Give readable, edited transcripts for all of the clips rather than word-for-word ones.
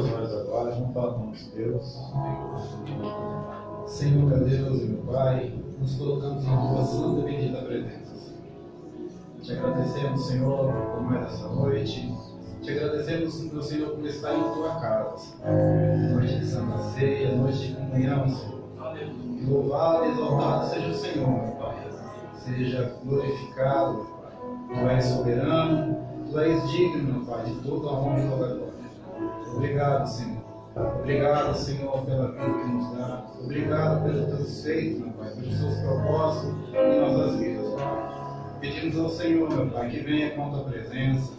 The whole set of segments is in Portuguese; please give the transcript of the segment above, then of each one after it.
os olhos agora, vamos falar com nosso Deus. Senhor, meu Deus e meu Pai, nos colocamos em tua santa e bendita presença. Te agradecemos, Senhor, por mais essa noite. Te agradecemos, meu Senhor, por estar em tua casa. Noite de Santa Ceia, noite de comunhão, Senhor. Que louvado e exaltado seja o Senhor, meu Pai. Seja glorificado, meu Pai. Tu és soberano, tu és digno, meu Pai, de toda a honra e toda a glória. Obrigado, Senhor. Obrigado, Senhor, pela vida que nos dá. Obrigado pelos teus feitos, meu Pai, pelos teus propósitos em nossas vidas, Pai. Pedimos ao Senhor, meu Pai, que venha com a tua presença.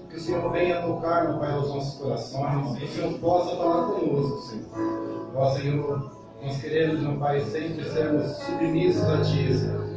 Que o Senhor venha tocar, meu Pai, aos nossos corações. Que o Senhor possa falar conosco, Senhor. Ó, Senhor, nós queremos, meu Pai, sempre sermos submissos a Ti, Senhor.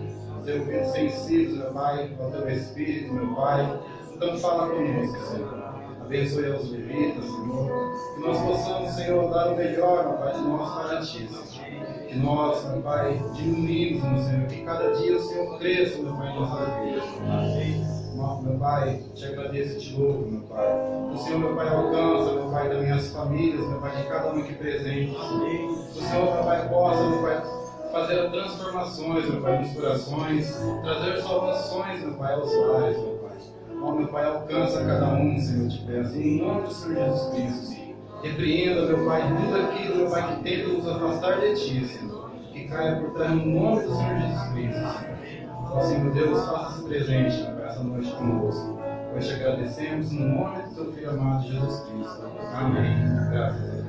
Ter ouvidos sensíveis, meu Pai, ao Teu Espírito, meu Pai. Então fala conosco, Senhor. Abençoe aos levitas, Senhor. Que nós possamos, Senhor, dar o melhor, meu Pai, de nós para Ti, Senhor. Que nós, meu Pai, diminuímos, meu Senhor. Que cada dia o Senhor cresça, meu Pai, em nossas vidas. Meu Pai, te agradeço e te louvo, meu Pai. O Senhor, meu Pai, alcança, meu Pai, das minhas famílias, meu Pai, de cada um aqui presente. O Senhor, meu Pai, possa, meu Pai, fazer transformações, meu Pai, nos corações, trazer salvações, meu Pai, aos lares, meu Pai. Ó, meu Pai, alcança cada um, Senhor, te peço, em nome do Senhor Jesus Cristo. Repreenda, meu Pai, tudo aquilo, meu Pai, que tenta nos afastar de Ti, Senhor. Que caia por terra no nome do Senhor Jesus Cristo, Senhor. Ó, Senhor Deus, faça-se presente, meu Pai, essa noite conosco. Nós te agradecemos no nome do Teu Filho amado, Jesus Cristo. Amém. Graças a Deus.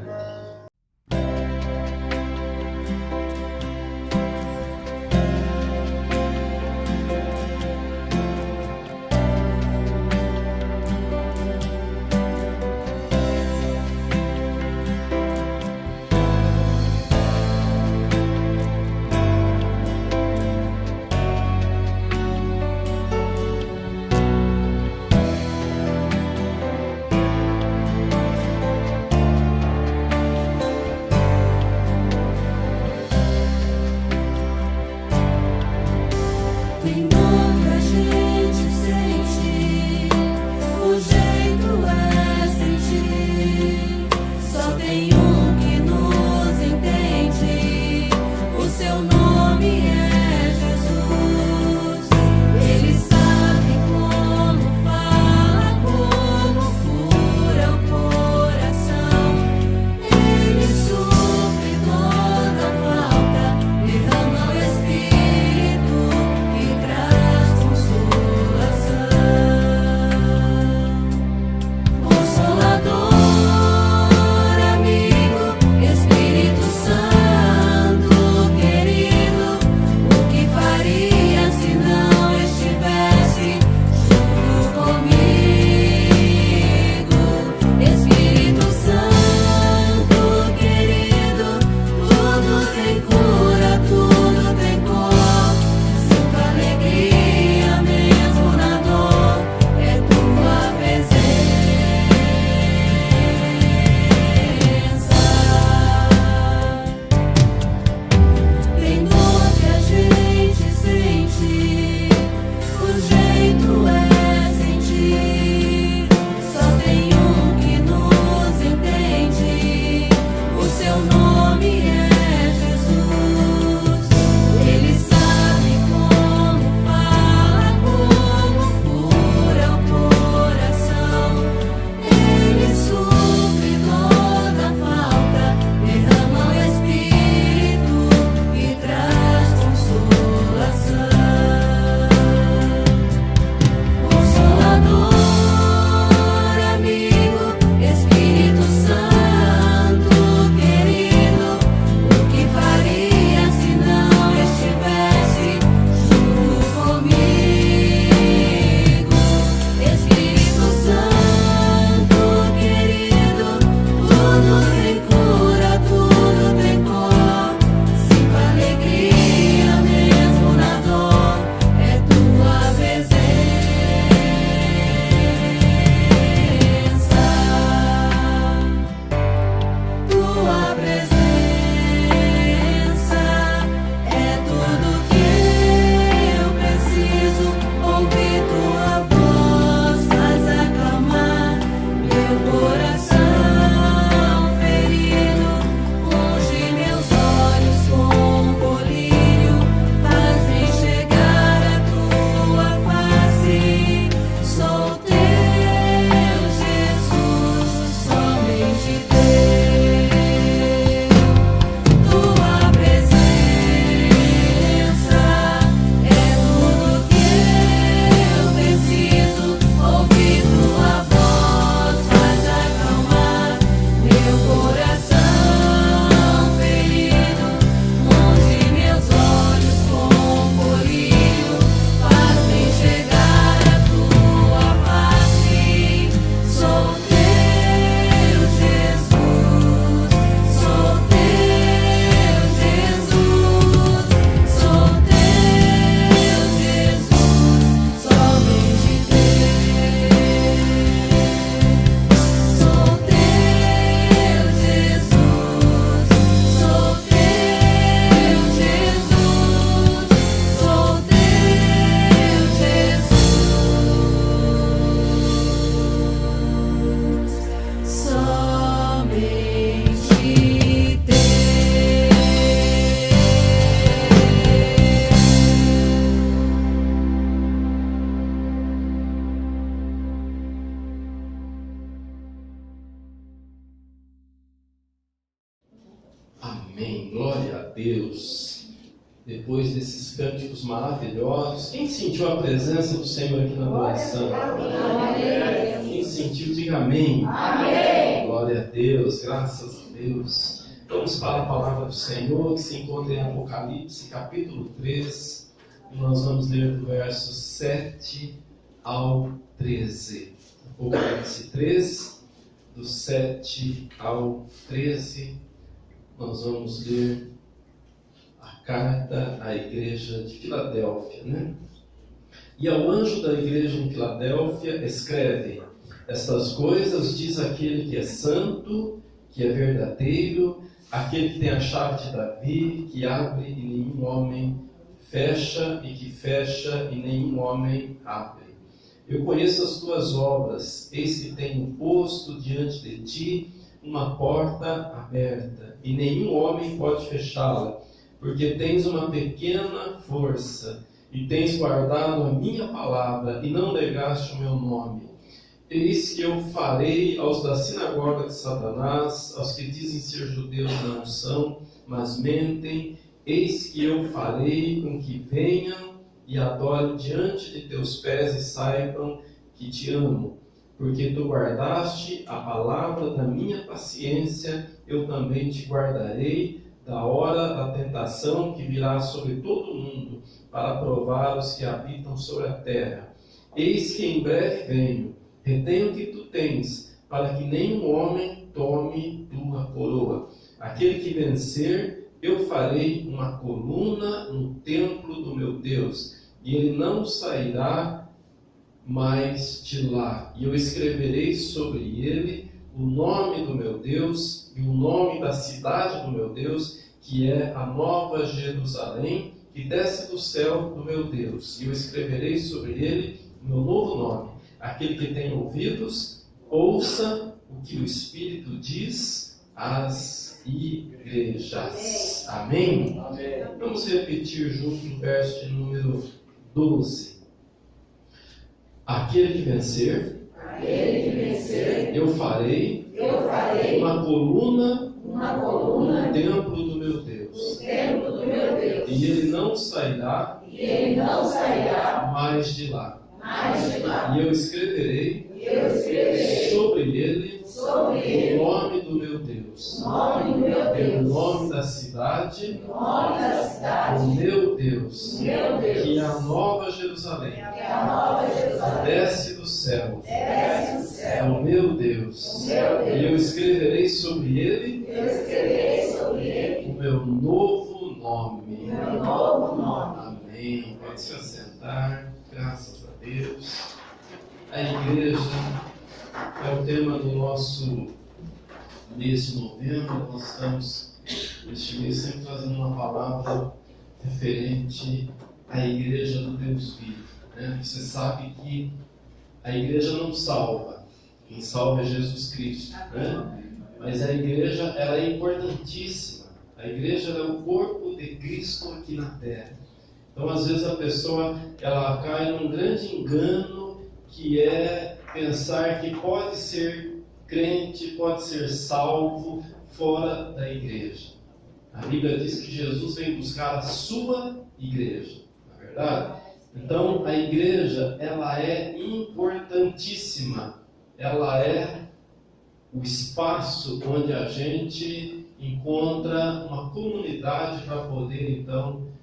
Amém. Glória a Deus. Depois desses cânticos maravilhosos, quem sentiu a presença do Senhor aqui na adoração? Amém. Quem sentiu, diga amém. Amém. Glória a Deus, graças a Deus. Vamos para a palavra do Senhor, que se encontra em Apocalipse, capítulo 3. E nós vamos ler do verso 7 ao 13. Apocalipse 3, do 7 ao 13. Nós vamos ler a carta à igreja de Filadélfia, né? E ao anjo da igreja em Filadélfia escreve: estas coisas diz aquele que é santo, que é verdadeiro, aquele que tem a chave de Davi, que abre e nenhum homem fecha, e que fecha e nenhum homem abre. Eu conheço as tuas obras, eis que tenho posto diante de ti uma porta aberta, e nenhum homem pode fechá-la, porque tens uma pequena força, e tens guardado a minha palavra, e não negaste o meu nome. Eis que eu farei aos da sinagoga de Satanás, aos que dizem ser judeus não são, mas mentem, eis que eu farei com que venham e adorem diante de teus pés e saibam que te amo. Porque tu guardaste a palavra da minha paciência, eu também te guardarei da hora da tentação que virá sobre todo o mundo, para provar os que habitam sobre a terra. Eis que em breve venho, retém o que tu tens, para que nenhum homem tome tua coroa. Aquele que vencer, eu farei uma coluna no templo do meu Deus, e ele não sairá mais de lá. E eu escreverei sobre ele o nome do meu Deus e o nome da cidade do meu Deus, que é a nova Jerusalém, que desce do céu do meu Deus. E eu escreverei sobre ele o meu novo nome. Aquele que tem ouvidos, ouça o que o Espírito diz às igrejas. Amém? Amém. Vamos repetir junto o verso de número 12. Aquele que vencer, eu farei uma coluna no templo do meu Deus. E ele não sairá mais de lá. E eu escreverei sobre ele o nome do meu Deus, o nome da cidade do meu Deus, que é a nova Jerusalém, desce do céu, é o meu Deus. E eu escreverei sobre ele o meu novo nome. Amém. Pode se assentar. Graças a Deus. A igreja é o tema do nosso mês de novembro. Nós estamos, neste mês, sempre trazendo uma palavra referente à igreja do Deus vivo, né? Você sabe que a igreja não salva. Quem salva é Jesus Cristo, né? Mas a igreja, ela é importantíssima. A igreja é o corpo de Cristo aqui na terra. Então, às vezes, a pessoa ela cai num grande engano, que é pensar que pode ser crente, pode ser salvo fora da igreja. A Bíblia diz que Jesus veio buscar a sua igreja, não é verdade? Então, a igreja, ela é importantíssima. Ela é o espaço onde a gente encontra uma comunidade para poder, então,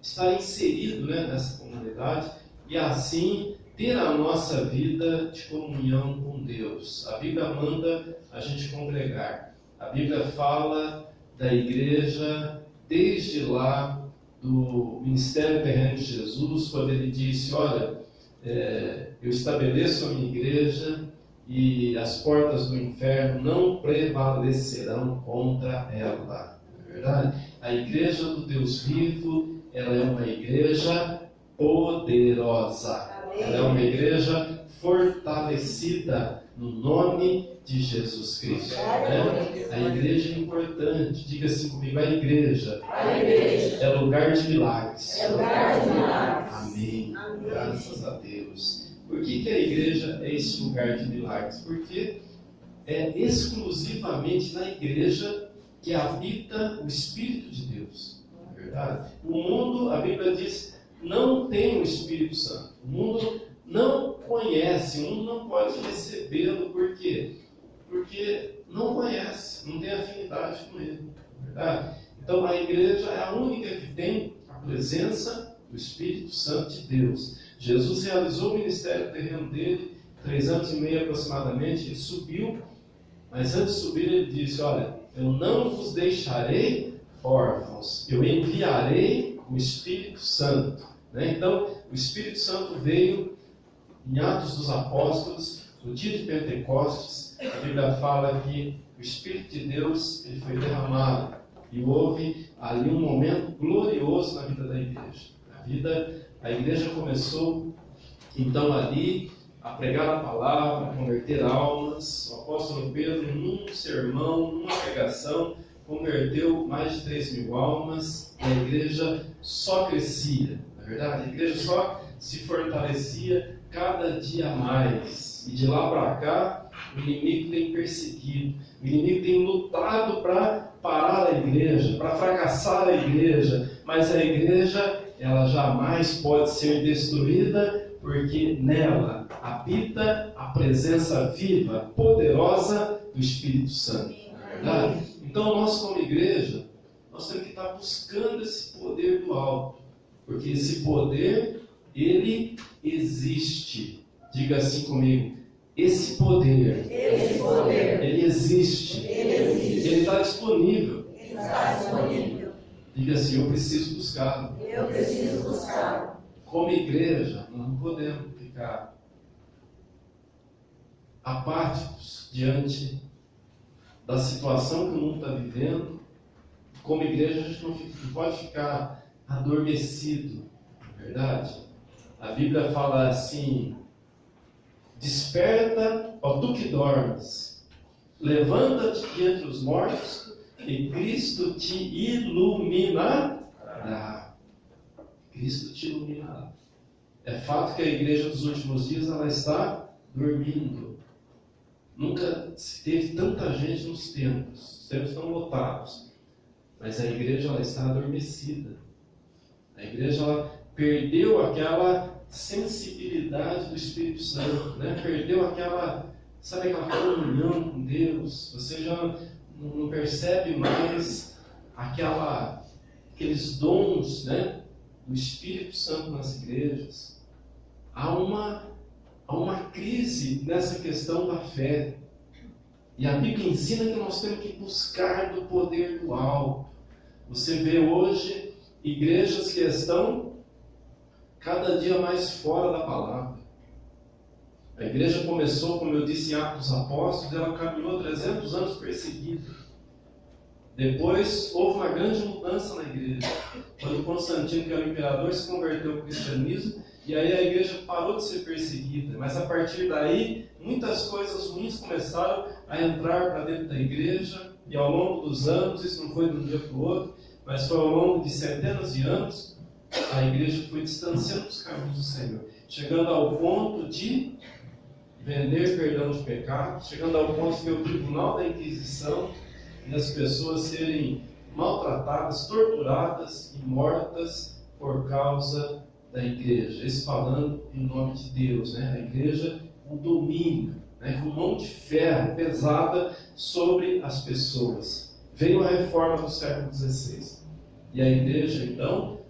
estar inserido, né, nessa comunidade e assim ter a nossa vida de comunhão com Deus. A Bíblia manda a gente congregar. A Bíblia fala da igreja desde lá do ministério terreno de Jesus, quando ele disse: olha, eu estabeleço a minha igreja e as portas do inferno não prevalecerão contra ela. Não é verdade? A igreja do Deus vivo, ela é uma igreja poderosa. Ela é uma igreja fortalecida no nome de Jesus Cristo, né? A igreja é importante. Diga assim comigo: a igreja é lugar de milagres. Amém. Graças a Deus. Por que a igreja é esse lugar de milagres? Porque é exclusivamente na igreja que habita o Espírito de Deus. Não é verdade? O mundo, a Bíblia diz, não tem o Espírito Santo. O mundo não conhece, o mundo não pode recebê-lo. Por quê? Porque não conhece, não tem afinidade com ele. Não é verdade? Então a igreja é a única que tem a presença do Espírito Santo de Deus. Jesus realizou o ministério terreno dele, 3 anos e meio aproximadamente, ele subiu, mas antes de subir ele disse, olha, eu não vos deixarei órfãos, eu enviarei o Espírito Santo. Então, o Espírito Santo veio em Atos dos Apóstolos, no dia de Pentecostes, a Bíblia fala que o Espírito de Deus ele foi derramado e houve ali um momento glorioso na vida da igreja. A igreja começou então ali a pregar a palavra, a converter almas. O apóstolo Pedro, num sermão, numa pregação, converteu mais de 3.000 almas e a igreja só crescia. Na verdade, a igreja só se fortalecia cada dia mais. E de lá para cá, o inimigo tem perseguido, o inimigo tem lutado para parar a igreja, para fracassar a igreja, mas a igreja ela jamais pode ser destruída, porque nela habita a presença viva, poderosa do Espírito Santo. Não é verdade? Então nós como igreja, nós temos que estar buscando esse poder do alto, porque esse poder, ele existe. Diga assim comigo, esse poder, ele existe, ele está disponível. Diga assim, eu preciso buscá-lo. Como igreja, nós não podemos ficar apáticos diante da situação que o mundo está vivendo. Como igreja, a gente não pode ficar adormecido, não é verdade? A Bíblia fala assim, desperta, ó tu que dormes, levanta-te de entre os mortos, e Cristo te iluminará. Cristo te iluminará. É fato que a igreja dos últimos dias ela está dormindo. Nunca se teve tanta gente nos templos. Os templos estão lotados. Mas a igreja ela está adormecida. A igreja ela perdeu aquela sensibilidade do Espírito Santo, né? Perdeu aquela comunhão com Deus. Você já não percebe mais aqueles dons, né, do Espírito Santo nas igrejas. Há uma crise nessa questão da fé. E a Bíblia ensina que nós temos que buscar do poder do alto. Você vê hoje igrejas que estão cada dia mais fora da palavra. A igreja começou, como eu disse, em Atos dos Apóstolos, ela caminhou 300 anos perseguida. Depois houve uma grande mudança na igreja. Quando Constantino, que era o imperador, se converteu ao cristianismo, e aí a igreja parou de ser perseguida. Mas a partir daí, muitas coisas ruins começaram a entrar para dentro da igreja, e ao longo dos anos, isso não foi de um dia para o outro, mas foi ao longo de centenas de anos, a igreja foi distanciando dos caminhos do Senhor, chegando ao ponto de vender perdão de pecados, chegando ao ponto de ter o tribunal da Inquisição e as pessoas serem maltratadas, torturadas e mortas por causa da igreja. Isso falando em nome de Deus, né? A igreja com domínio, né? Com mão de ferro pesada sobre as pessoas. Veio a reforma do século XVI e a igreja então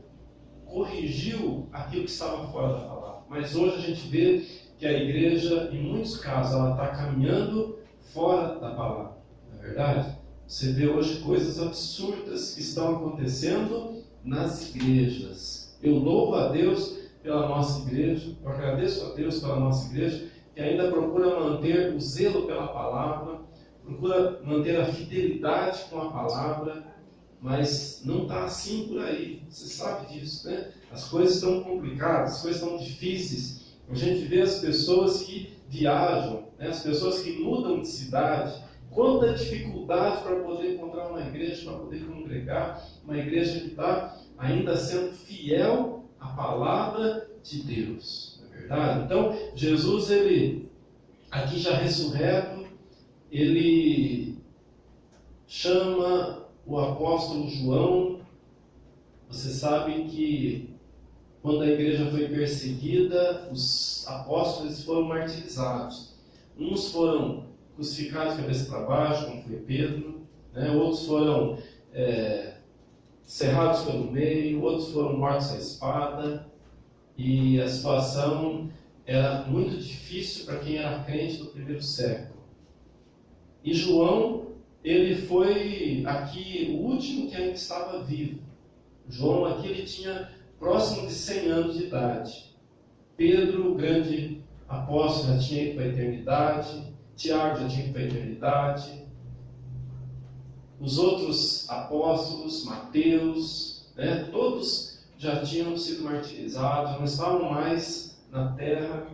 corrigiu aquilo que estava fora da palavra. Mas hoje a gente vê que a igreja, em muitos casos, ela está caminhando fora da palavra. Não é verdade? Você vê hoje coisas absurdas que estão acontecendo nas igrejas. Eu louvo a Deus pela nossa igreja, eu agradeço a Deus pela nossa igreja, que ainda procura manter o zelo pela palavra, procura manter a fidelidade com a palavra, mas não está assim por aí. Você sabe disso, né? As coisas estão complicadas, as coisas estão difíceis. A gente vê as pessoas que viajam, né? As pessoas que mudam de cidade. Quanta dificuldade para poder encontrar uma igreja, para poder congregar, uma igreja que está ainda sendo fiel à palavra de Deus. Não é verdade? Então, Jesus, ele, aqui já ressurreto, ele chama o apóstolo João, você sabe que quando a igreja foi perseguida, os apóstolos foram martirizados. Uns foram crucificados de cabeça para baixo, como foi Pedro, né? Outros foram cerrados pelo meio, outros foram mortos à espada, e a situação era muito difícil para quem era crente do primeiro século. E João, ele foi aqui o último que ainda estava vivo. João aqui ele tinha próximo de 100 anos de idade. Pedro, o grande apóstolo, já tinha ido para a eternidade. Tiago já tinha ido para a eternidade. Os outros apóstolos, Mateus, né, todos já tinham sido martirizados, não estavam mais na terra.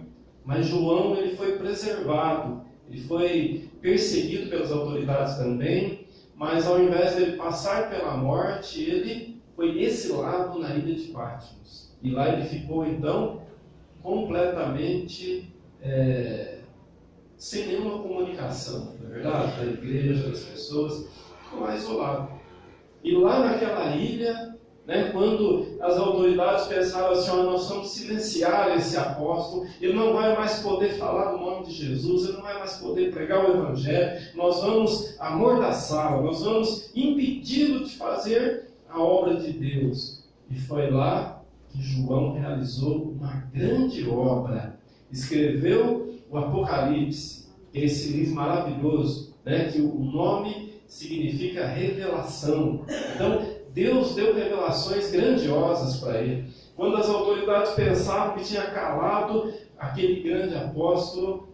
Mas João, ele foi preservado, ele foi perseguido pelas autoridades também, mas ao invés de ele passar pela morte, ele foi exilado na ilha de Patmos. E lá ele ficou, então, completamente sem nenhuma comunicação, não é verdade? Da igreja, das pessoas, ficou lá isolado. E lá naquela ilha, né, quando as autoridades pensaram assim, nós vamos silenciar esse apóstolo, ele não vai mais poder falar do nome de Jesus, ele não vai mais poder pregar o Evangelho, nós vamos amordaçá-lo, nós vamos impedi-lo de fazer a obra de Deus. E foi lá que João realizou uma grande obra. Escreveu o Apocalipse, que é esse livro maravilhoso, né, que o nome significa revelação. Então, Deus deu revelações grandiosas para ele. Quando as autoridades pensavam que tinha calado aquele grande apóstolo,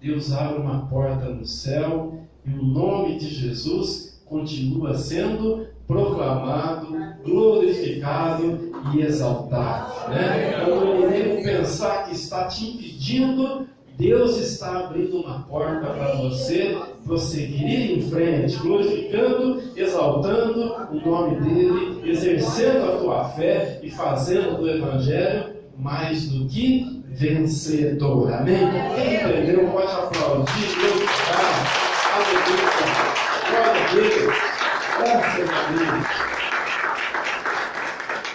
Deus abre uma porta no céu e o nome de Jesus continua sendo proclamado, glorificado e exaltado. Né? Quando o inimigo pensar que está te impedindo, Deus está abrindo uma porta para você prosseguir, ir em frente, glorificando, exaltando o nome dele, exercendo a tua fé e fazendo do Evangelho mais do que vencedor. Amém? Quem entendeu pode aplaudir, glorificar, aleluia, glória a Deus, graças a Deus.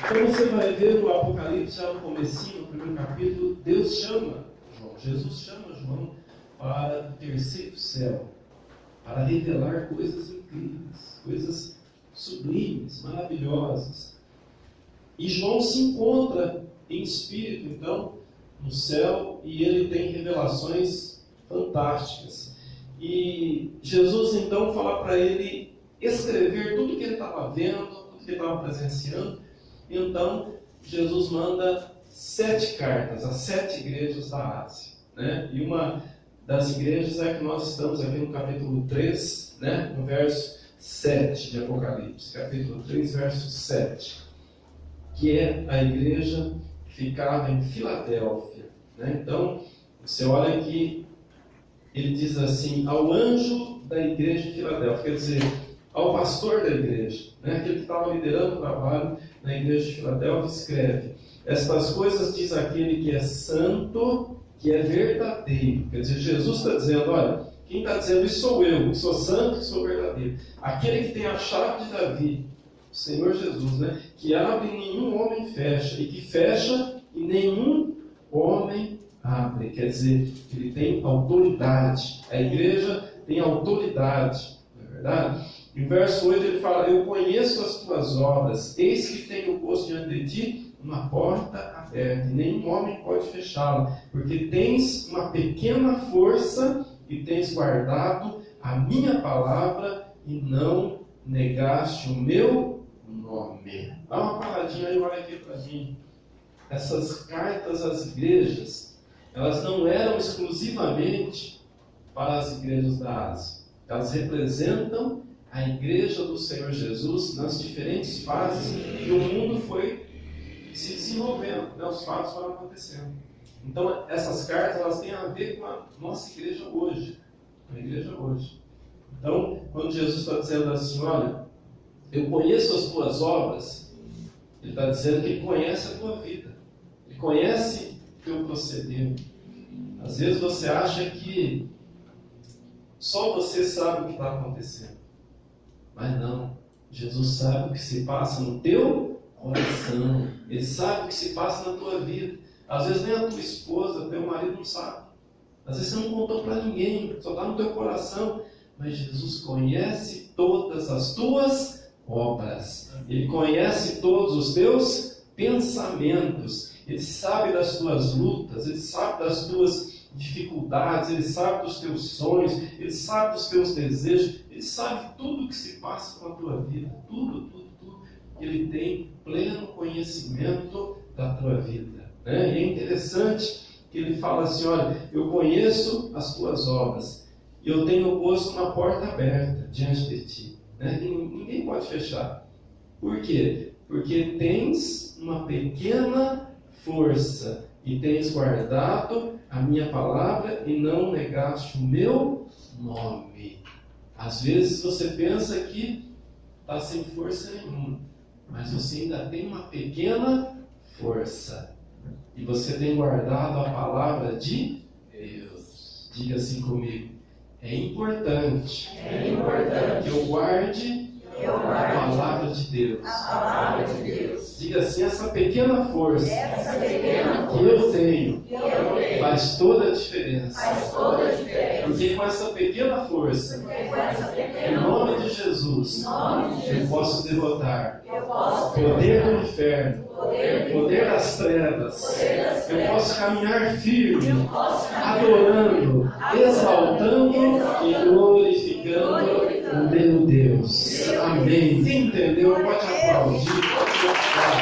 Então você vai ver no Apocalipse, já no comecinho, no primeiro capítulo, Deus chama João, Jesus chama João para o terceiro céu, para revelar coisas incríveis, coisas sublimes, maravilhosas. E João se encontra em espírito, então, no céu, e ele tem revelações fantásticas. E Jesus, então, fala para ele escrever tudo que ele estava vendo, tudo que ele estava presenciando. Então, Jesus manda 7 cartas às 7 igrejas da Ásia. Né? E uma das igrejas é que nós estamos aqui no capítulo 3, né? No verso 7 de Apocalipse. Capítulo 3, verso 7. Que é a igreja que ficava em Filadélfia. Né? Então, você olha aqui, ele diz assim, ao anjo da igreja de Filadélfia, quer dizer, ao pastor da igreja, né? Aquele que estava liderando o trabalho na igreja de Filadélfia, escreve: estas coisas diz aquele que é santo, que é verdadeiro. Quer dizer, Jesus está dizendo, olha, quem está dizendo isso sou eu, que sou santo, que sou verdadeiro. Aquele que tem a chave de Davi, o Senhor Jesus, né? Que abre e nenhum homem fecha, e que fecha e nenhum homem abre. Quer dizer, ele tem autoridade. A igreja tem autoridade, não é verdade? Em verso 8 ele fala, eu conheço as tuas obras, eis que tenho posto diante de ti uma porta aberta, e nenhum homem pode fechá-la, porque tens uma pequena força e tens guardado a minha palavra e não negaste o meu nome. Dá uma paradinha aí, olha aqui para mim. Essas cartas às igrejas, elas não eram exclusivamente para as igrejas da Ásia. Elas representam a igreja do Senhor Jesus nas diferentes fases que o mundo foi se desenvolvendo, né? Os fatos foram acontecendo. Então, essas cartas elas têm a ver com a nossa igreja hoje. A igreja hoje. Então, quando Jesus está dizendo assim, olha, eu conheço as tuas obras, ele está dizendo que ele conhece a tua vida. Ele conhece o teu proceder. Às vezes você acha que só você sabe o que está acontecendo. Mas não. Jesus sabe o que se passa no teu coração. Ele sabe o que se passa na tua vida. Às vezes nem a tua esposa, teu marido não sabe. Às vezes você não contou para ninguém, só está no teu coração. Mas Jesus conhece todas as tuas obras. Ele conhece todos os teus pensamentos. Ele sabe das tuas lutas, Ele sabe das tuas dificuldades, Ele sabe dos teus sonhos, Ele sabe dos teus desejos, Ele sabe tudo o que se passa com a tua vida, tudo. Ele tem pleno conhecimento da tua vida, né? E é interessante que Ele fala assim, olha, eu conheço as tuas obras, e eu tenho posto uma porta aberta diante de ti, né? E ninguém pode fechar. Por quê? Porque tens uma pequena força, e tens guardado a minha palavra e não negaste o meu nome. Às vezes você pensa que está sem força nenhuma, mas você ainda tem uma pequena força. E você tem guardado a palavra de Deus. Diga assim comigo. É importante que eu guarde a palavra de Deus. Diga assim, essa pequena força que eu tenho faz toda a diferença. Porque com essa pequena força, em nome de Jesus, eu posso derrotar o poder do inferno, o poder das trevas. Eu posso caminhar firme, adorando, exaltando e glorificando o meu Deus. Amém. Quem entendeu pode aplaudir, pode louvar.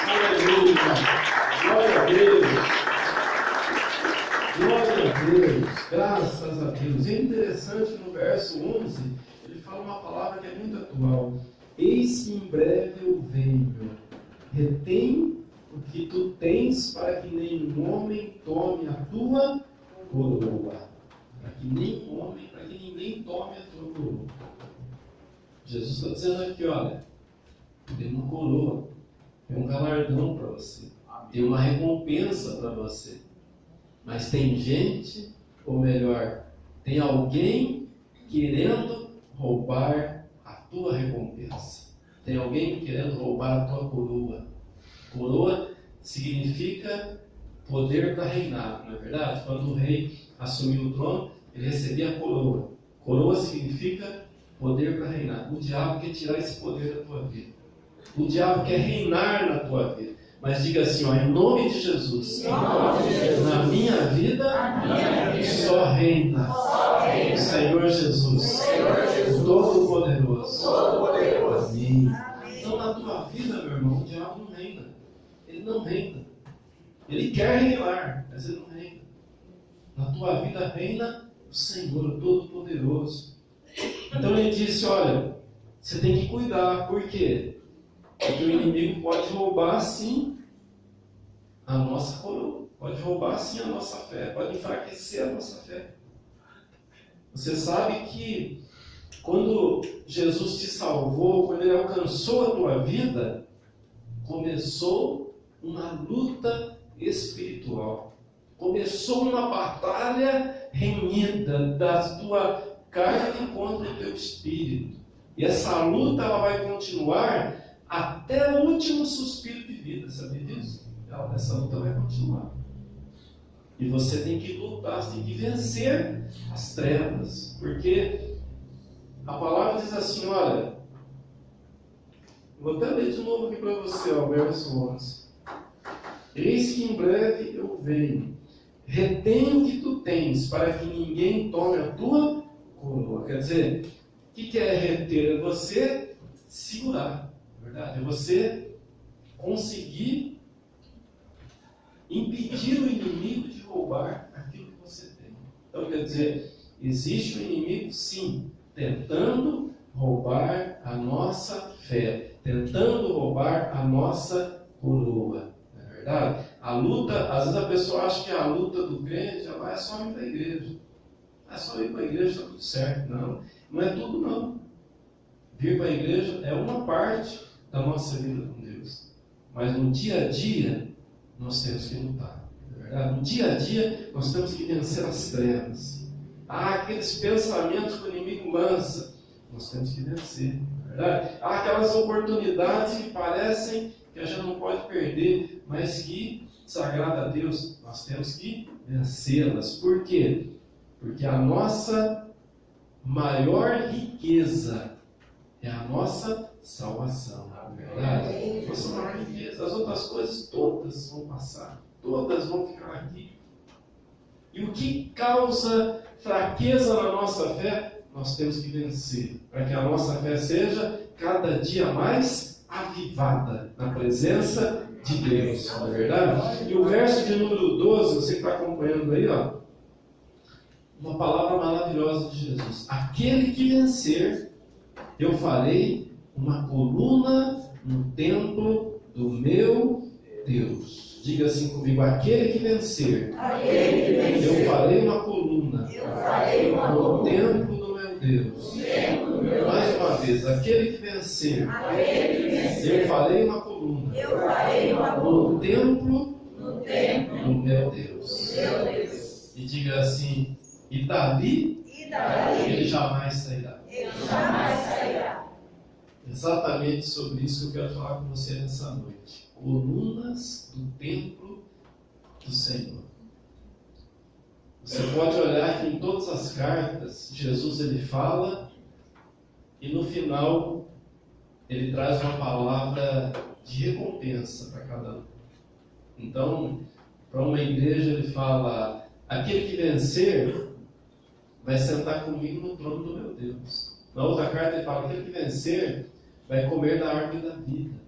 Aleluia. Glória a Deus. Glória a Deus. Graças a Deus. É interessante no verso 11, ele fala uma palavra que é muito atual. Eis que em breve eu venho. Retém o que tu tens, para que nenhum homem tome a tua coroa. Para que ninguém tome a tua coroa. Jesus está dizendo aqui, olha, tem uma coroa, tem um galardão para você, tem uma recompensa para você. Mas tem gente, ou melhor, tem alguém querendo roubar a tua recompensa. Tem alguém querendo roubar a tua coroa. Coroa significa poder para reinar, não é verdade? Quando o rei assumiu o trono, ele recebia a coroa. Coroa significa poder para reinar. O diabo quer tirar esse poder da tua vida. O diabo quer reinar na tua vida. Mas diga assim, ó, em nome de Jesus, na minha vida, só reina o Senhor Jesus, o Todo-Poderoso. Amém. Então na tua vida, meu irmão, o diabo não reina. Ele não reina. Ele quer reinar, mas ele não reina. Na tua vida reina o Senhor, o Todo-Poderoso. Então ele disse, olha, você tem que cuidar. Por quê? Porque o inimigo pode roubar sim a nossa coroa, pode roubar sim a nossa fé, pode enfraquecer a nossa fé. Você sabe que quando Jesus te salvou, quando Ele alcançou a tua vida, começou uma luta espiritual. Começou uma batalha renhida da tua carne contra o teu espírito. E essa luta ela vai continuar até o último suspiro de vida, sabia disso? Essa luta vai continuar. E você tem que lutar, você tem que vencer as trevas. Porque a palavra diz assim, olha, vou até ler de novo aqui para você, ó, verso 11. Eis que em breve eu venho. Retém o que tu tens, para que ninguém tome a tua coroa. Quer dizer, o que é reter? É você segurar. Verdade? É você conseguir impedir o inimigo de roubar aquilo que você tem. Então, quer dizer, existe um inimigo, sim, tentando roubar a nossa fé, tentando roubar a nossa coroa. Não é verdade? A luta, às vezes a pessoa acha que a luta do crente é só ir para a igreja. É só ir para a igreja, está tudo certo. Não, não é tudo não. Vir para a igreja é uma parte da nossa vida com Deus. Mas no dia a dia, nós temos que lutar. É verdade? No dia a dia, nós temos que vencer as trevas. Aqueles pensamentos que o inimigo lança. Nós temos que vencer. Verdade? Há aquelas oportunidades que parecem que a gente não pode perder, mas que desagrada a Deus. Nós temos que vencê-las. Por quê? Porque a nossa maior riqueza é a nossa salvação. Verdade? Nossa maior riqueza. As outras coisas todas vão passar. Todas vão ficar aqui. E o que causa fraqueza na nossa fé, nós temos que vencer, para que a nossa fé seja cada dia mais avivada na presença de Deus, não é verdade? E o verso de número 12, você que está acompanhando aí, ó, uma palavra maravilhosa de Jesus. Aquele que vencer, eu farei uma coluna no templo do meu Deus. Diga assim comigo, aquele que vencer, eu farei uma coluna no templo do meu Deus. Mais uma vez, aquele que vencer, eu farei uma coluna no templo do meu Deus. E diga assim, e dali ele jamais sairá. Exatamente sobre isso que eu quero falar com você nessa noite. Colunas do templo do Senhor. Você pode olhar que em todas as cartas, Jesus ele fala e no final ele traz uma palavra de recompensa para cada um. Então, para uma igreja ele fala, aquele que vencer vai sentar comigo no trono do meu Deus. Na outra carta ele fala, aquele que vencer vai comer da árvore da vida.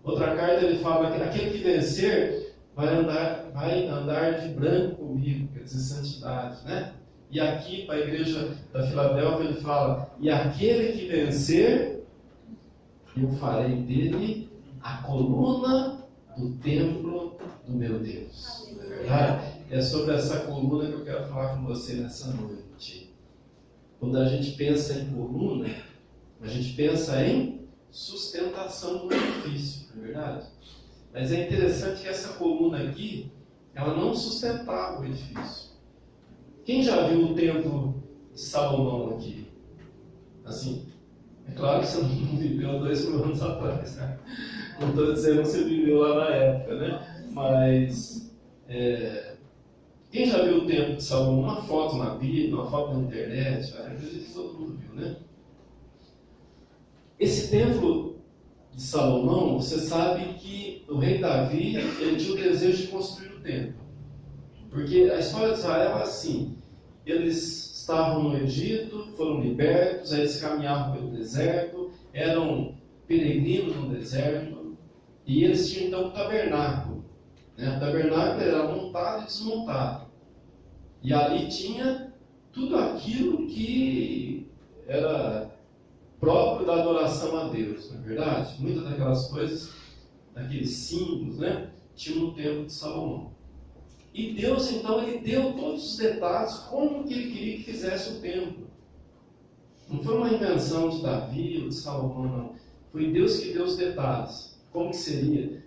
Outra carta ele fala que aquele que vencer vai andar de branco comigo, quer dizer, santidade, né? E aqui, para a igreja da Filadélfia, ele fala, e aquele que vencer, eu farei dele a coluna do templo do meu Deus. Não é verdade? É sobre essa coluna que eu quero falar com você nessa noite. Quando a gente pensa em coluna, a gente pensa em sustentação do edifício, não é verdade? Mas é interessante que essa coluna aqui, ela não sustentava o edifício. Quem já viu o templo de Salomão aqui? Assim, é claro que você não viveu 2000 anos atrás, né? Não estou dizendo que você viveu lá na época, né? Mas, quem já viu o templo de Salomão? Uma foto na Bíblia, uma foto na internet, acredito que todo mundo viu, né? Esse templo de Salomão, você sabe que o rei Davi, ele tinha o desejo de construir o templo. Porque a história de Israel é assim, eles estavam no Egito, foram libertos, aí eles caminhavam pelo deserto, eram peregrinos no deserto, e eles tinham então o tabernáculo. Né? O tabernáculo era montado e desmontado. E ali tinha tudo aquilo que era próprio da adoração a Deus, não é verdade? Muitas daquelas coisas, daqueles símbolos, né, tinham no templo de Salomão. E Deus, então, ele deu todos os detalhes como que ele queria que fizesse o templo. Não foi uma invenção de Davi ou de Salomão, não. Foi Deus que deu os detalhes. Como que seria?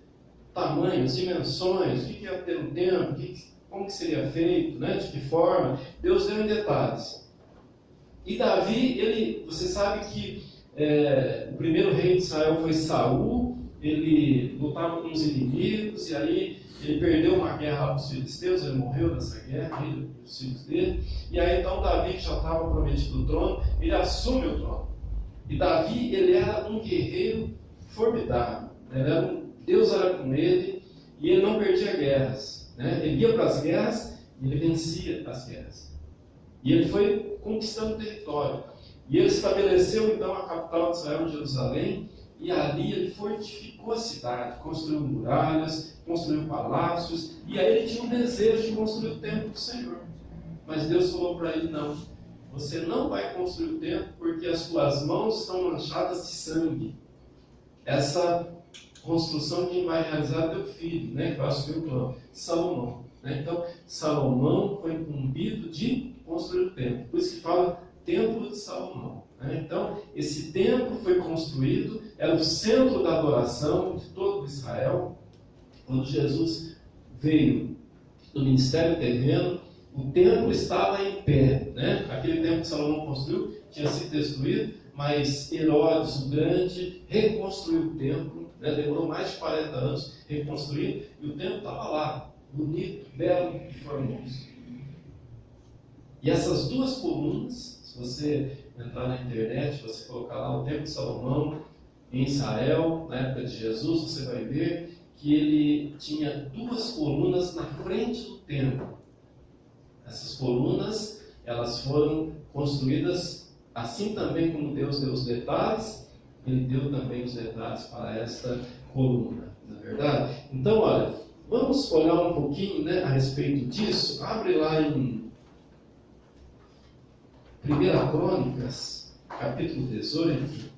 Tamanhos, dimensões, o que ia ter no templo, como que seria feito, né, de que forma. Deus deu em detalhes. E Davi, você sabe que o primeiro rei de Israel foi Saul, ele lutava com os inimigos, e aí ele perdeu uma guerra para os filisteus, ele morreu nessa guerra, ele e os filhos dele, e aí então Davi, que já estava prometido o trono, ele assume o trono. E Davi, ele era um guerreiro formidável, Deus era com ele, e ele não perdia guerras, né? Ele ia para as guerras, e ele vencia as guerras. E ele foi conquistando território. E ele estabeleceu então a capital de Israel, Jerusalém, e ali ele fortificou a cidade, construiu muralhas, construiu palácios, e aí ele tinha um desejo de construir o templo do Senhor. Mas Deus falou para ele, não, você não vai construir o templo porque as suas mãos estão manchadas de sangue. Essa construção quem vai realizar é teu filho, né, que vai assumir o plano, Salomão. Então, Salomão foi incumbido de construir o templo. Por isso que fala Templo de Salomão. Então, esse templo foi construído, era o centro da adoração de todo Israel. Quando Jesus veio do ministério terreno, o templo estava em pé. Aquele templo que Salomão construiu tinha sido destruído, mas Herodes o Grande reconstruiu o templo, né? Demorou mais de 40 anos reconstruir, e o templo estava lá, bonito, belo e formoso. E essas duas colunas, se você entrar na internet, você colocar lá o Templo de Salomão em Israel, na época de Jesus, você vai ver que ele tinha duas colunas na frente do templo. Essas colunas, elas foram construídas assim também como Deus deu os detalhes, ele deu também os detalhes para esta coluna, não é verdade? Então, olha, vamos olhar um pouquinho, né, a respeito disso. Abre lá em 1 Crônicas, capítulo 18.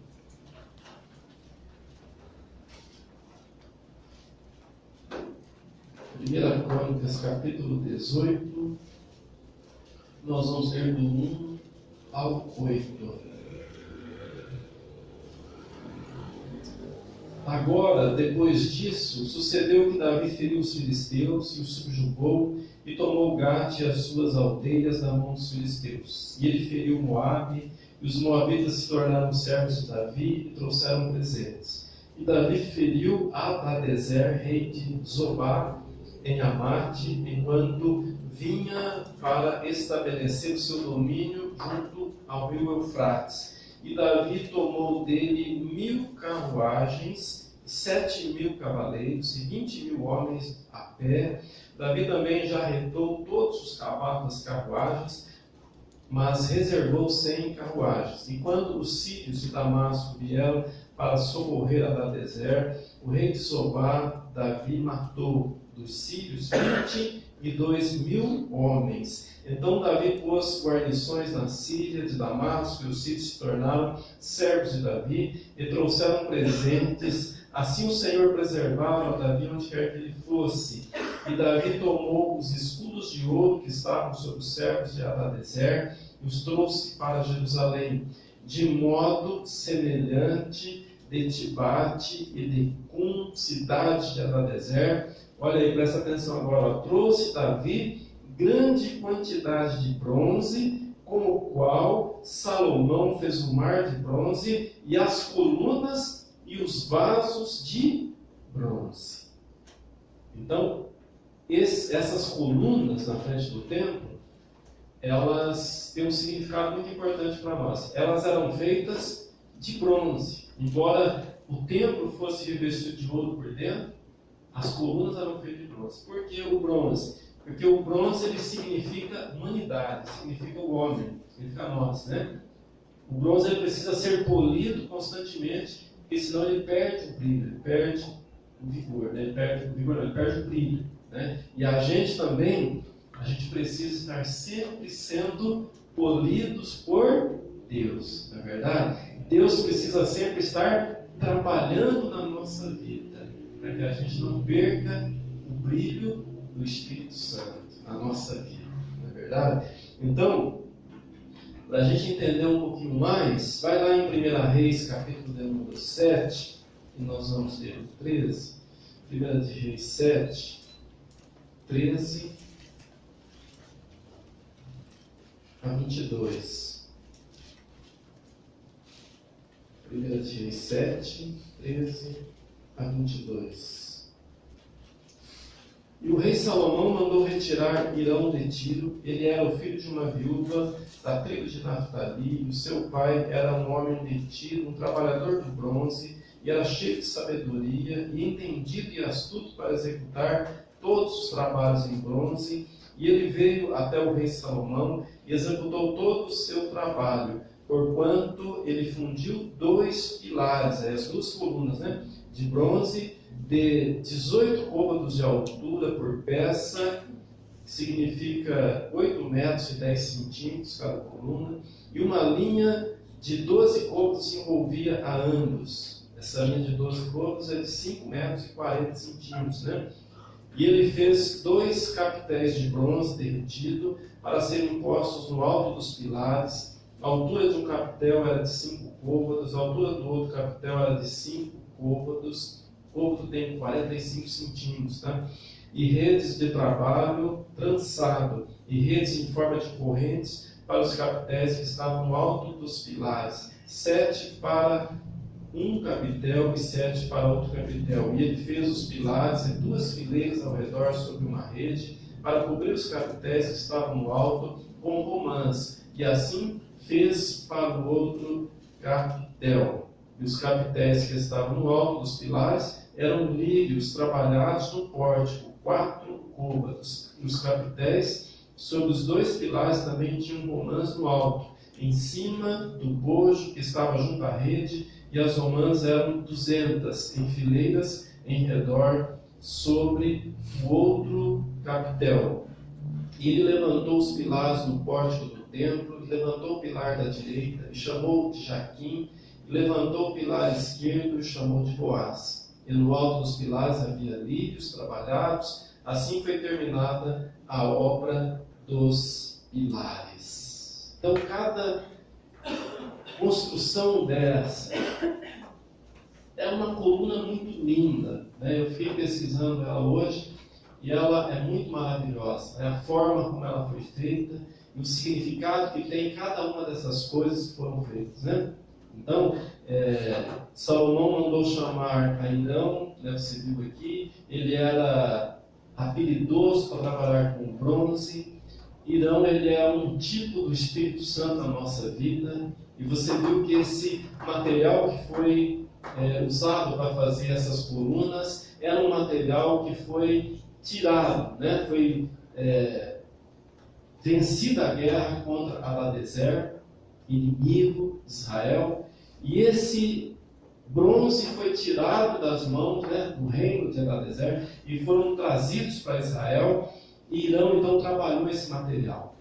1 Crônicas, capítulo 18, nós vamos ler do 1 ao 8. Agora, depois disso, sucedeu que Davi feriu os filisteus e os subjugou e tomou Gate e as suas aldeias da mão dos filisteus. E ele feriu Moabe, e os moabitas se tornaram servos de Davi e trouxeram presentes. E Davi feriu Hadadezer, rei de Zobá, em Amate, enquanto vinha para estabelecer o seu domínio junto ao rio Eufrates. E Davi tomou dele 1000 carruagens, 7.000 cavaleiros e 20.000 homens a pé. Davi também já arretou todos os cavalos das carruagens, mas reservou 100 carruagens. E quando os sírios de Damasco vieram para socorrer Hadadezer, o rei de Zobá, Davi matou dos sírios 22.000 homens. Então Davi pôs guarnições na Síria de Damasco, e os sírios se tornaram servos de Davi e trouxeram presentes. Assim o Senhor preservava Davi onde quer que ele fosse. E Davi tomou os escudos de ouro que estavam sobre os servos de Hadadezer e os trouxe para Jerusalém, de modo semelhante de Tibate e de Cum, cidade de Hadadezer. Olha aí, presta atenção agora. Trouxe Davi grande quantidade de bronze, com o qual Salomão fez o mar de bronze e as colunas e os vasos de bronze. Então, essas colunas na frente do templo, elas têm um significado muito importante para nós. Elas eram feitas de bronze. Embora o templo fosse revestido de ouro por dentro, as colunas eram feitas de bronze. Por que o bronze? Porque o bronze ele significa humanidade, significa o homem, significa nós, né? O bronze ele precisa ser polido constantemente, porque senão ele perde o brilho, ele perde o vigor, né? Ele perde o brilho, né? E a gente também, a gente precisa estar sempre sendo polidos por Deus, não é verdade? Deus precisa sempre estar trabalhando na nossa vida, para que a gente não perca o brilho do Espírito Santo na nossa vida, não é verdade? Então, para a gente entender um pouquinho mais, vai lá em 1 Reis, capítulo de número 7, e nós vamos ler o 13. 1 Reis 7, 13 a 22. 1 Reis 7, 13 a 22. E o rei Salomão mandou retirar Irão de Tiro. Ele era o filho de uma viúva da tribo de Naftali, e o seu pai era um homem de Tiro, um trabalhador de bronze, e era cheio de sabedoria, e entendido e astuto para executar todos os trabalhos em bronze. E ele veio até o rei Salomão e executou todo o seu trabalho, porquanto ele fundiu 2 pilares, as 2 colunas, né, de bronze, de 18 côvados de altura por peça, que significa 8 metros e 10 centímetros cada coluna, e uma linha de 12 côvados se envolvia a ambos. Essa linha de 12 côvados é de 5 metros e 40 centímetros, né? E ele fez 2 capitéis de bronze derretido para serem postos no alto dos pilares. A altura de um capitel era de 5 côvados, a altura do outro capitel era de 5 côvados. O côvado tem 45 centímetros, tá? E redes de trabalho trançado, e redes em forma de correntes para os capitéis que estavam no alto dos pilares, 7 para um capitel e 7 para outro capitel. E ele fez os pilares em 2 fileiras ao redor sobre uma rede, para cobrir os capitéis que estavam no alto com romãs. E assim fez para o outro capitel. E os capitéis que estavam no alto dos pilares eram lírios trabalhados no pórtico, 4 côvados. E os capitéis sobre os 2 pilares também tinham romãs no alto, em cima do bojo que estava junto à rede, e as romãs eram 200 em fileiras em redor sobre o outro capitel. E ele levantou os pilares do pórtico do templo, e levantou o pilar da direita, e chamou de Jaquim, e levantou o pilar esquerdo, e chamou de Boaz. E no alto dos pilares havia lírios trabalhados. Assim foi terminada a obra dos pilares. Então, cada construção dessa é uma coluna muito linda, né? Eu fiquei pesquisando ela hoje e ela é muito maravilhosa, né? A forma como ela foi feita e o significado que tem cada uma dessas coisas que foram feitas, né? Então, Salomão mandou chamar Airão, né? Você viu aqui, ele era habilidoso para trabalhar com bronze. Irão, ele é um tipo do Espírito Santo na nossa vida, e você viu que esse material que foi usado para fazer essas colunas era um material que foi tirado, né? Foi vencida a guerra contra Hadadezer, inimigo de Israel, e esse bronze foi tirado das mãos, né, do reino de Hadadezer e foram trazidos para Israel. E Irão então trabalhou esse material.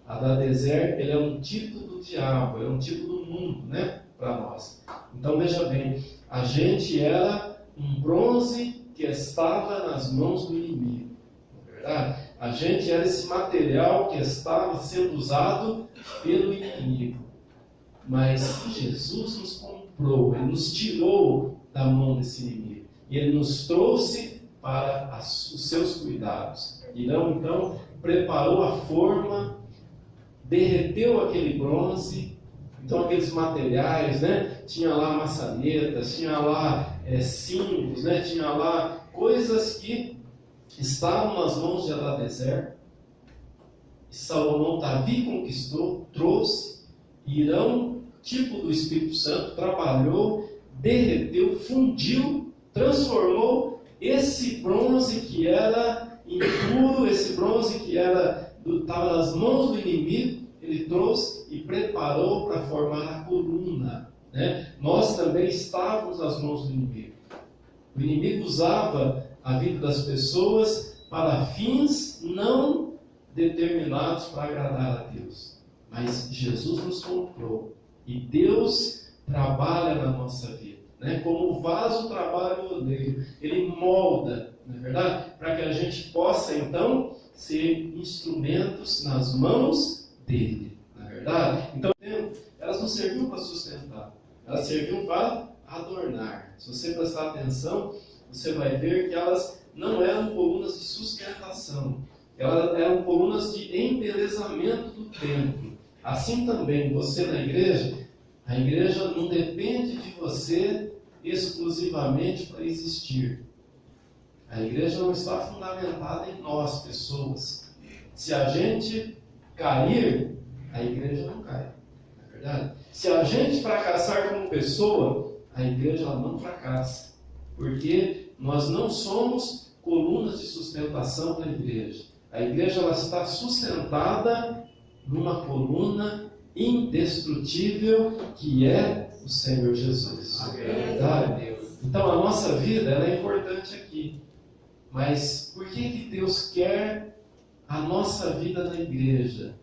Hadadezer, ele é um tipo do diabo, é um tipo do mundo, né, para nós. Então veja bem, a gente era um bronze que estava nas mãos do inimigo, não é verdade? A gente era esse material que estava sendo usado pelo inimigo. Mas Jesus nos comprou, Ele nos tirou da mão desse inimigo. E Ele nos trouxe para os seus cuidados. Irão, então, preparou a forma, derreteu aquele bronze, então aqueles materiais, né? Tinha lá maçanetas, tinha lá símbolos, né? Tinha lá coisas que estavam nas mãos de Hadadezer. Salomão, Davi conquistou, trouxe. Irão, tipo do Espírito Santo, trabalhou, derreteu, fundiu, transformou esse bronze que era impuro, esse bronze que estava nas mãos do inimigo, ele trouxe e preparou para formar a coluna, né? Nós também estávamos nas mãos do inimigo. O inimigo usava a vida das pessoas para fins não determinados para agradar a Deus. Mas Jesus nos comprou e Deus trabalha na nossa vida, né? Como o vaso trabalha no oleiro, ele molda, não é verdade? Para que a gente possa então ser instrumentos nas mãos dele, não é verdade? Então, elas não serviam para sustentar, elas serviam para adornar. Se você prestar atenção, você vai ver que elas não eram colunas de sustentação, elas eram colunas de embelezamento do templo. Assim também, você na igreja, a igreja não depende de você exclusivamente para existir. A igreja não está fundamentada em nós, pessoas. Se a gente cair, a igreja não cai. Não é verdade? Se a gente fracassar como pessoa, a igreja ela não fracassa. Porque nós não somos colunas de sustentação da igreja. A igreja ela está sustentada numa coluna indestrutível que é o Senhor Jesus. Amém. É verdade? Então a nossa vida ela é importante aqui. Mas por que Deus quer a nossa vida na igreja?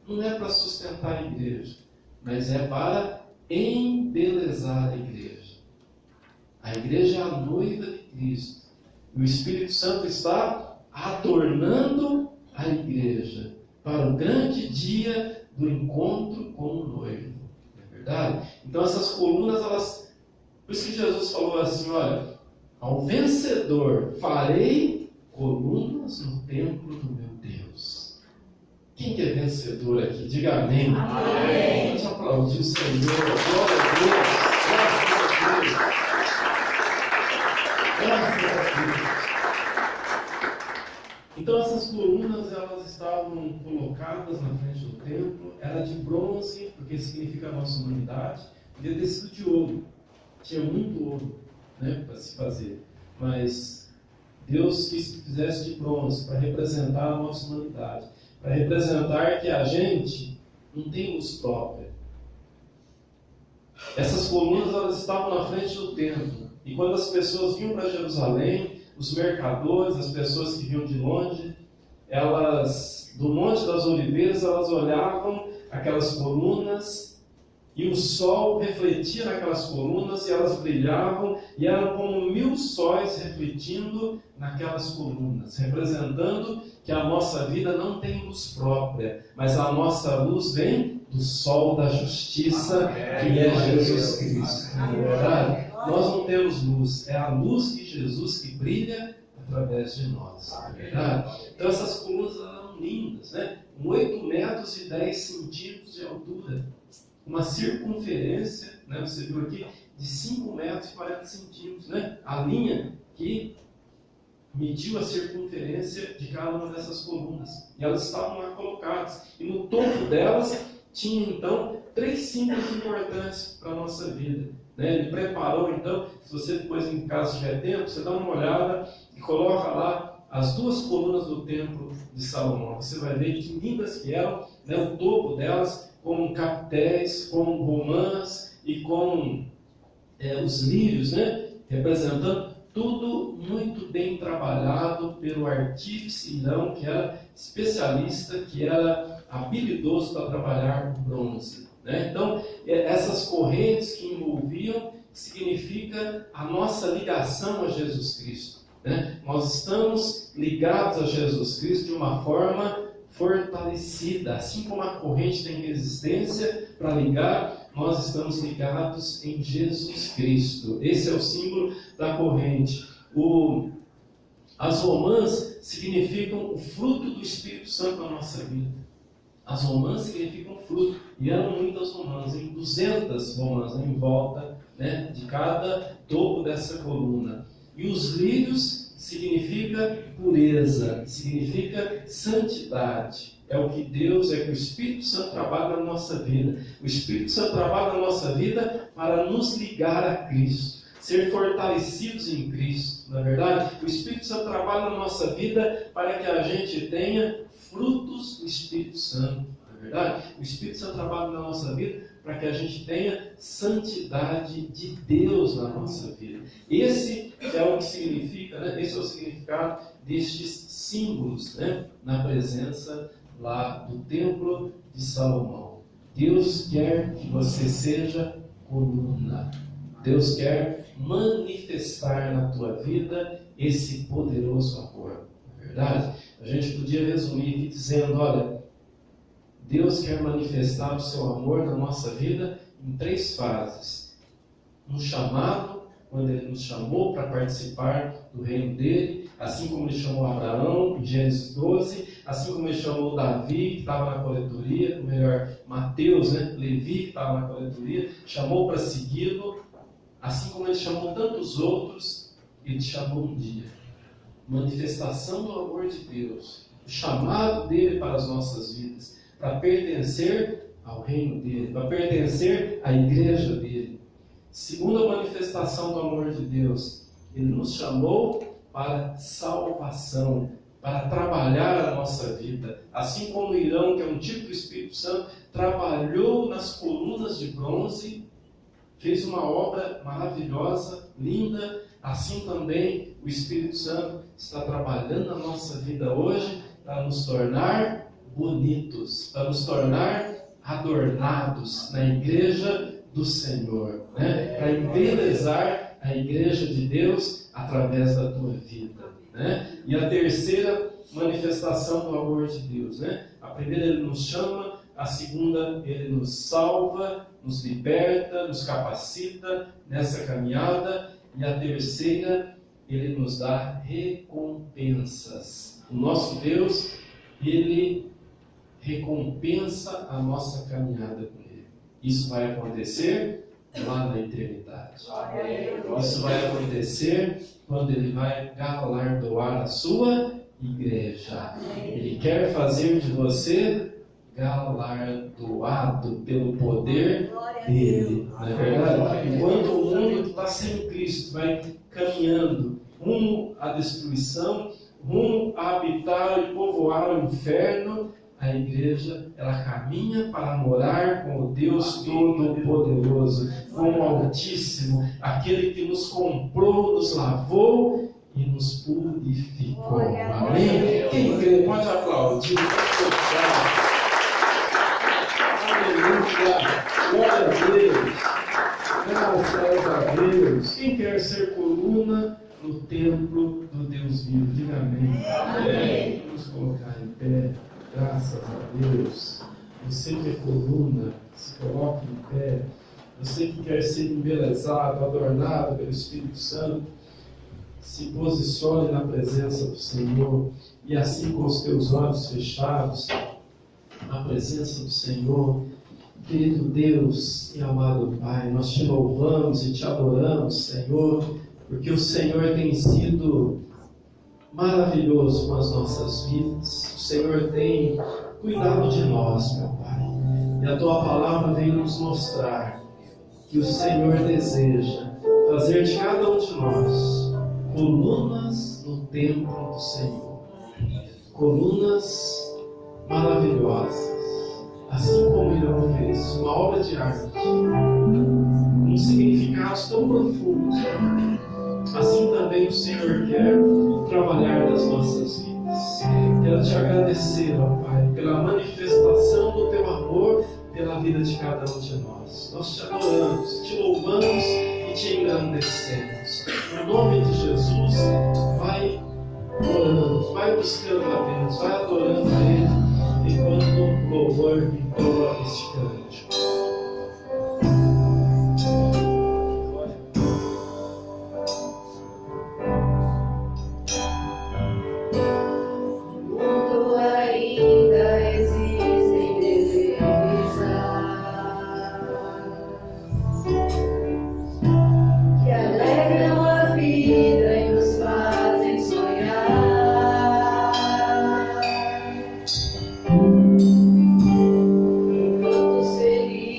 Não é para sustentar a igreja, mas é para embelezar a igreja. A igreja é a noiva de Cristo. O Espírito Santo está adornando a igreja para o grande dia do encontro com o noivo. Não é verdade? Então essas colunas, elas... Por isso que Jesus falou assim, olha, ao vencedor farei colunas no templo do meu Deus. Quem que é vencedor aqui? Diga amém. Amém. Vamos aplaudir o Senhor. Glória a Deus. Graças a Deus. Então essas colunas, elas estavam colocadas na frente do templo. Era de bronze, porque significa a nossa humanidade. Podia ter sido de ouro. Tinha muito ouro, né, para se fazer. Mas Deus quis que fizesse de bronze para representar a nossa humanidade. Para representar que a gente não tem luz própria. Essas colunas, elas estavam na frente do templo. E quando as pessoas vinham para Jerusalém, os mercadores, as pessoas que vinham de longe, elas, do Monte das Oliveiras, elas olhavam aquelas colunas e o sol refletia naquelas colunas e elas brilhavam e eram como 1000 sóis refletindo naquelas colunas, representando que a nossa vida não tem luz própria, mas a nossa luz vem do sol da justiça, que é Jesus Cristo. Não é verdade? Nós não temos luz, é a luz de Jesus que brilha através de nós. Não é verdade? Então essas colunas eram lindas, né? Com 8 metros e 10 centímetros de altura. Uma circunferência, né, você viu aqui, de 5 metros e 40 centímetros. Né? A linha que mediu a circunferência de cada uma dessas colunas. E elas estavam lá colocadas. E no topo delas tinha, então, 3 símbolos importantes para a nossa vida. Né? Ele preparou, então, se você depois em casa tiver tempo, você dá uma olhada e coloca lá as 2 colunas do templo de Salomão. Você vai ver que lindas que eram, né? O topo delas, com capitéis, com romãs e com os lírios, né? Representando tudo muito bem trabalhado pelo artífice Irão, que era especialista, que era habilidoso para trabalhar o bronze. Né? Então, essas correntes que envolviam significa a nossa ligação a Jesus Cristo. Né? Nós estamos ligados a Jesus Cristo de uma forma fortalecida, assim como a corrente tem resistência para ligar, nós estamos ligados em Jesus Cristo. Esse é o símbolo da corrente. As romãs significam o fruto do Espírito Santo na nossa vida. As romãs significam fruto, e eram muitas romãs, em 200 romãs em volta, né, de cada topo dessa coluna. E os lírios significa pureza, significa santidade. É o que Deus, é que o Espírito Santo trabalha na nossa vida. O Espírito Santo trabalha na nossa vida para nos ligar a Cristo, ser fortalecidos em Cristo, não é verdade? O Espírito Santo trabalha na nossa vida para que a gente tenha frutos do Espírito Santo, não é verdade? O Espírito Santo trabalha na nossa vida para que a gente tenha santidade de Deus na nossa vida. Esse é o que significa, né? Esse é o significado destes símbolos, né? Na presença lá do templo de Salomão. Deus quer que você seja coluna. Deus quer manifestar na tua vida esse poderoso amor. Não é verdade? A gente podia resumir aqui dizendo, olha, Deus quer manifestar o seu amor na nossa vida em 3 fases. No chamado, quando Ele nos chamou para participar do reino dEle, assim como Ele chamou Abraão, em Gênesis 12, assim como Ele chamou Davi, que estava na coletoria, ou melhor, Mateus, né? Levi, que estava na coletoria, chamou para segui-lo, assim como Ele chamou tantos outros, Ele te chamou um dia. Manifestação do amor de Deus, o chamado dEle para as nossas vidas, para pertencer ao reino dEle, para pertencer à igreja dEle. Segunda manifestação do amor de Deus, Ele nos chamou para salvação, para trabalhar a nossa vida. Assim como o Irão, que é um tipo do Espírito Santo, trabalhou nas colunas de bronze, fez uma obra maravilhosa, linda, assim também o Espírito Santo está trabalhando na nossa vida hoje para nos tornar bonitos, para nos tornar adornados na igreja do Senhor, né? Para embelezar a igreja de Deus através da tua vida, né? E a terceira manifestação do amor de Deus, né? A primeira, Ele nos chama; a segunda, Ele nos salva, nos liberta, nos capacita nessa caminhada, e a terceira, Ele nos dá recompensas. O nosso Deus, Ele recompensa a nossa caminhada com Ele. Isso vai acontecer lá na eternidade. Isso vai acontecer quando Ele vai galardoar a sua igreja. Ele quer fazer de você galardoado pelo poder dele. Não é verdade? Enquanto o mundo que está sem Cristo vai caminhando rumo à destruição, rumo a habitar e povoar o inferno, a igreja, ela caminha para morar com o Deus Todo-Poderoso, com o Altíssimo, aquele que nos comprou, nos lavou e nos purificou. Amém? Quem crê, pode aplaudir. Aleluia! Glória a Deus! Graças a Deus! Quem quer ser coluna no templo do Deus vivo? Diga amém. Amém. Vamos colocar em pé. Graças a Deus. Você que é coluna, se coloque em pé. Você que quer ser embelezado, adornado pelo Espírito Santo, se posicione na presença do Senhor e assim com os teus olhos fechados, na presença do Senhor. Querido Deus e amado Pai, nós te louvamos e te adoramos, Senhor, porque o Senhor tem sido maravilhoso com as nossas vidas. O Senhor tem cuidado de nós, meu Pai. E a Tua palavra vem nos mostrar que o Senhor deseja fazer de cada um de nós colunas no templo do Senhor. Colunas maravilhosas. Assim como Ele fez uma obra de arte, um significado tão profundo, assim também o Senhor quer trabalhar nas nossas vidas. Quero te agradecer, ó Pai, pela manifestação do Teu amor pela vida de cada um de nós. Nós te adoramos, te louvamos e te engrandecemos. No nome de Jesus, vai orando, vai buscando a Deus, vai adorando a Ele, enquanto o louvor entoa este cântico. Seria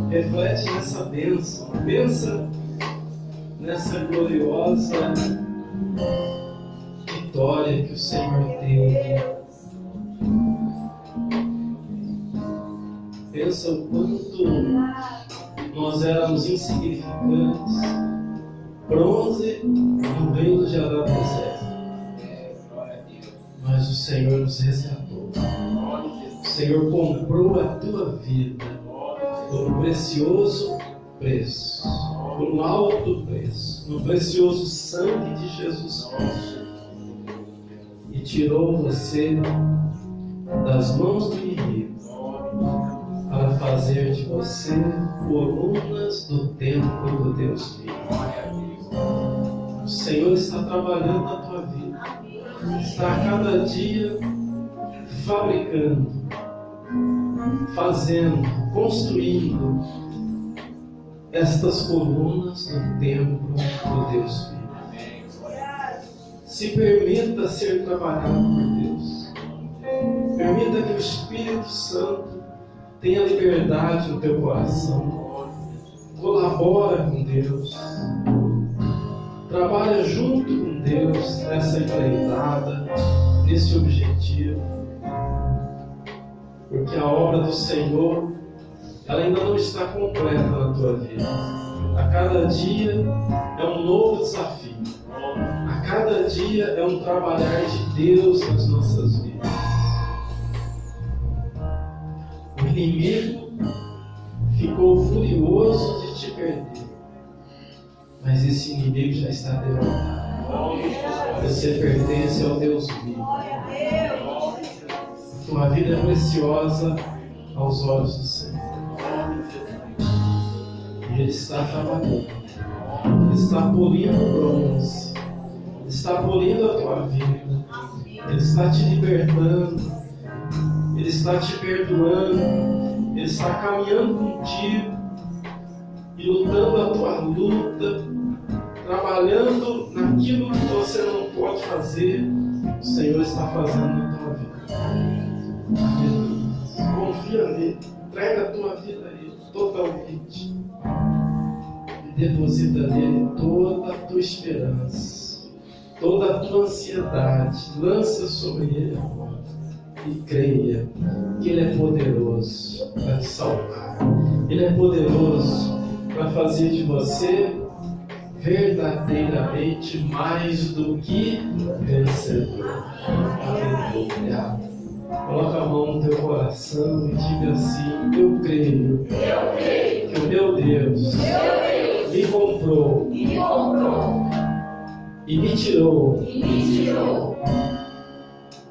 reflete nessa bênção. Pensa nessa gloriosa vitória que o Senhor teve. Pensa o quanto nós éramos insignificantes, bronze no reino de Adão-Bezerra. Mas o Senhor nos resgatou. O Senhor comprou a tua vida por um precioso preço, por um alto preço, no precioso sangue de Jesus Cristo, e tirou você das mãos do inimigo para fazer de você colunas do templo do Deus vivo. O Senhor está trabalhando na tua vida, está a cada dia fabricando, fazendo, construindo estas colunas do templo do Deus vivo. Se permita ser trabalhado por Deus. Permita que o Espírito Santo tenha liberdade no teu coração. Colabora com Deus. Trabalha junto com Deus nessa empreitada, nesse objetivo. Porque a obra do Senhor, ela ainda não está completa na tua vida. A cada dia é um novo desafio. A cada dia é um trabalhar de Deus nas nossas vidas. O inimigo ficou furioso de te perder. Mas esse inimigo já está derrotado. Você pertence ao Deus vivo. Tua vida é preciosa aos olhos do Senhor. E Ele está trabalhando. Ele está polindo o bronze. Ele está polindo a tua vida. Ele está te libertando. Ele está te perdoando. Ele está caminhando contigo e lutando a tua luta, trabalhando naquilo que você não pode fazer. O Senhor está fazendo na tua vida. Confia nele, entrega a tua vida a Ele totalmente e deposita nele toda a tua esperança, toda a tua ansiedade. Lança sobre Ele agora e creia que Ele é poderoso para te salvar. Ele é poderoso para fazer de você verdadeiramente mais do que vencedor. Aleluia. Coloca a mão no teu coração e diga assim: eu creio que o meu Deus me comprou e me tirou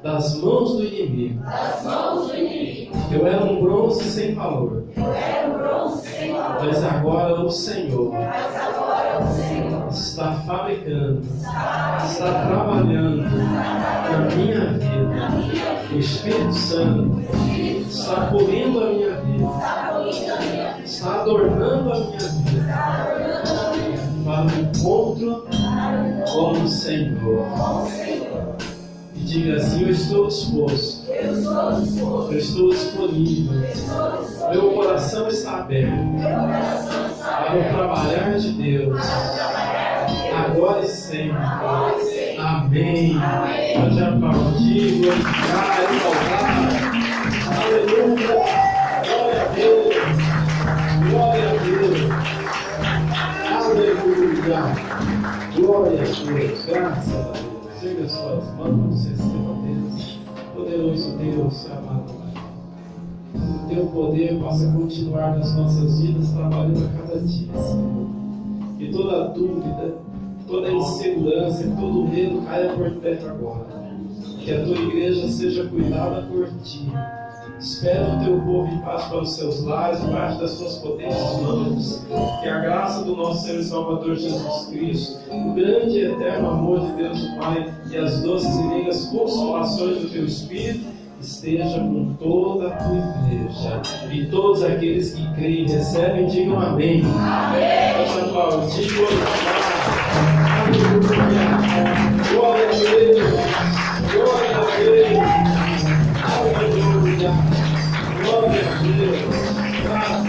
das mãos do inimigo. Eu era um bronze sem valor. Mas agora o Senhor está fabricando, está trabalhando na minha vida. O Espírito Santo está polindo a minha vida, está adornando a minha vida para o encontro com o Senhor. E diga assim: eu estou disposto, eu estou disponível, meu coração está aberto para o trabalhar de Deus, agora e sempre. Amém. Pode aplaudir, glorificar, exaltar. Aleluia. Glória a Deus. Glória a Deus. Aleluia. Glória a Deus. Graças a Deus. Chega as suas mãos, receba a Deus. Poderoso Deus, amado Pai. O teu poder possa continuar nas nossas vidas, trabalhando a cada dia, Senhor. Que toda dúvida, toda insegurança, todo medo caia por terra agora. Que a tua igreja seja cuidada por ti. Espera o teu povo em paz para os seus lares, debaixo das suas potentes mãos. Que a graça do nosso Senhor e Salvador Jesus Cristo, o grande e eterno amor de Deus o Pai e as doces e meigas consolações do teu Espírito esteja com toda a tua igreja. E todos aqueles que creem e recebem, digam amém. Amém. Pode aplaudir, glorificar. Aleluia. Glória a Deus. Glória a Deus. Aleluia. Glória a Deus.